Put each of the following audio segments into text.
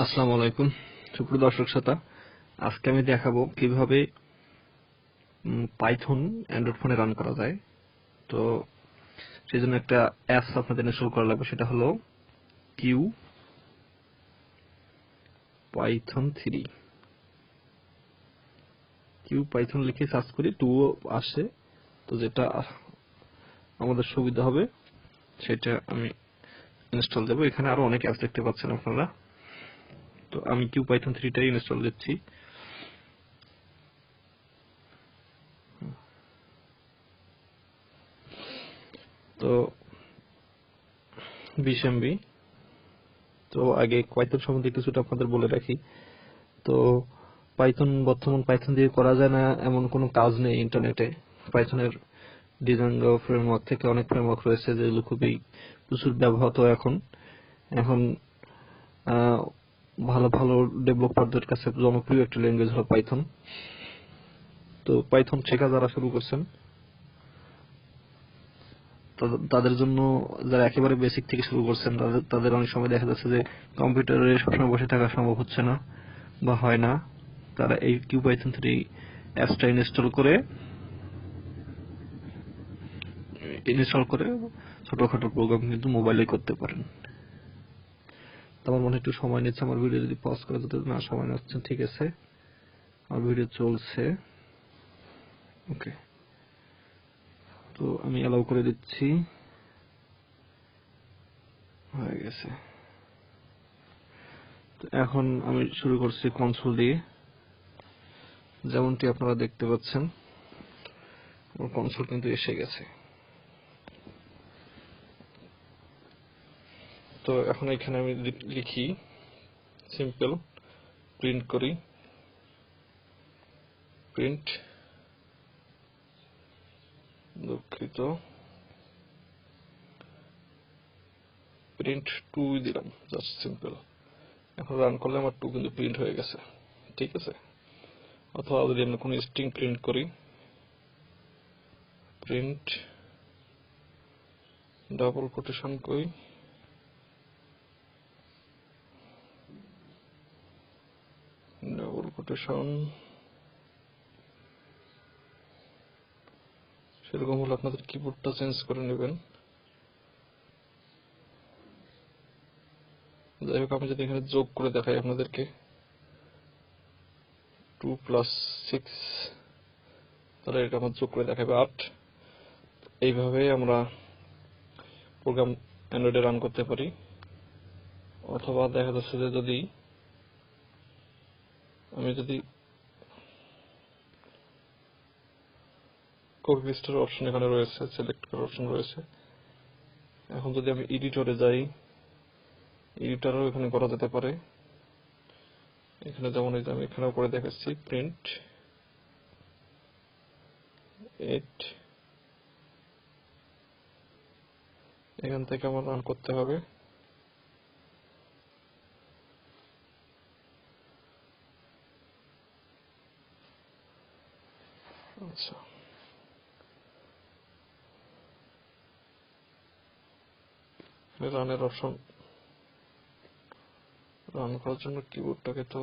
আসসালামু আলাইকুম সুপ্রিয় দর্শক শ্রোতা, আজকে আমি দেখাবো কিভাবে পাইথন অ্যান্ড্রয়েড ফোনে রান করা যায়। তো সেই জন্য একটা অ্যাপস আপনাদের ইনস্টল করা লাগবে, সেটা হলো কিউ পাইথন 3। কিউ পাইথন লিখে সার্চ করি, 2 আসে। তো যেটা আমাদের সুবিধা হবে সেটা আমি ইনস্টল দেবো। এখানে আরো অনেক অ্যাপস দেখতে পাচ্ছেন আপনারা। তো আমি কিউ পাইথন 3টাই ইনস্টল দিচ্ছি। তো 20 MB। তো আগে পাইথন সম্বন্ধে কিছুটা আপনাদের বলে রাখি। তো বর্তমান পাইথন দিয়ে করা যায় না এমন কোনো কাজ নেই ইন্টারনেটে। পাইথনের ডিজাঙ্গো ফ্রেমওয়ার্ক থেকে অনেক ফ্রেমওয়ার্ক রয়েছে যেগুলো খুবই প্রচুর ব্যবহৃত এখন এখন ভালো ভালো ডেভেলপারদের কাছে জনপ্রিয় একটা ল্যাঙ্গুয়েজ হলো পাইথন। তো পাইথন শেখা যারা শুরু করছেন তাদের জন্য, যারা একেবারে বেসিক থেকে শুরু করছেন তাদের অনেক সময় দেখা যাচ্ছে যে কম্পিউটারে সবসময় বসে থাকা সম্ভব হচ্ছে না বা হয় না। তারা এই কিউ পাইথন 3 অ্যাপসটা ইনস্টল করে ছোটখাটো প্রোগ্রাম কিন্তু মোবাইলে করতে পারেন। আমার মনে একটু সময় নিচ্ছে, আমার ভিডিও যদি পজ করে যদি না সময় নিচ্ছে, ঠিক আছে, আমার ভিডিও চলছে। ওকে, তো আমি অ্যালাউ করে দিচ্ছি, হয়ে গেছে। তো এখন আমি শুরু করছি কনসোল দিয়ে। যেমনটি আপনারা দেখতে পাচ্ছেন আমার কনসোল কিন্তু এসে গেছে। তো এখন এখানে আমি লিখি সিম্পল, প্রিন্ট করি, প্রিন্ট দুঃখিত প্রিন্ট 2 দিলাম, জাস্ট সিম্পল। এখন রান করলে আমার 2 কিন্তু প্রিন্ট হয়ে গেছে, ঠিক আছে। অথবা যদি আমরা কোনো স্ট্রিং প্রিন্ট করি, প্রিন্ট ডাবল কোটেশন করি, ডাবল কোটেশন, সেরকম হলে আপনাদের কিবোর্ডটা চেঞ্জ করে নেবেন। যাই হোক, আমি যদি এখানে যোগ করে দেখাই আপনাদেরকে, 2 + 6, তাহলে এটা আমার যোগ করে দেখাবে 8। এইভাবে আমরা প্রোগ্রাম অ্যান্ড্রয়েডে রান করতে পারি। অথবা দেখা যাচ্ছে যে আমি কপি পেস্টের অপশন এখানে রয়েছে, সিলেক্ট করার অপশন রয়েছে। এখন যদি আমি এডিটরে যাই, এডিটরও এখানে করা যেতে পারে। এখানে যেমন এই যে আমি এখানেও করে দেখাচ্ছি, প্রিন্ট 8। এখান থেকে আমার রান করতে হবে। আচ্ছা, রানের অপশন, রান করার জন্য কিবোর্ডটাকে তো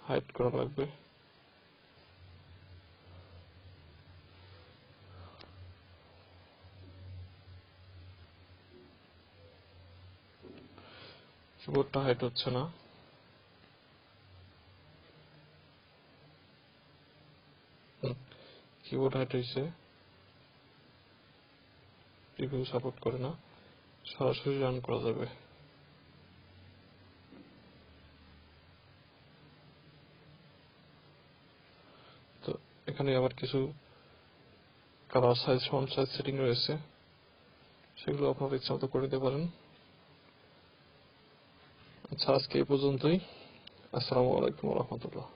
হাইড করা লাগবে। কিবোর্ডটা হাইড হচ্ছে না। কিবোর্ড হাইড হয়েছে, প্রিভিউ সাপোর্ট করে না, সরাসরি রান করা যাবে। তো এখানে আবার কিছু colour size, font size setting রয়েছে, সেগুলো আপনার ইচ্ছা মতো করে দিতে পারেন। আচ্ছা, আজকে এই পর্যন্তই। আসসালামু আলাইকুম ওয়া রাহমাতুল্লাহ।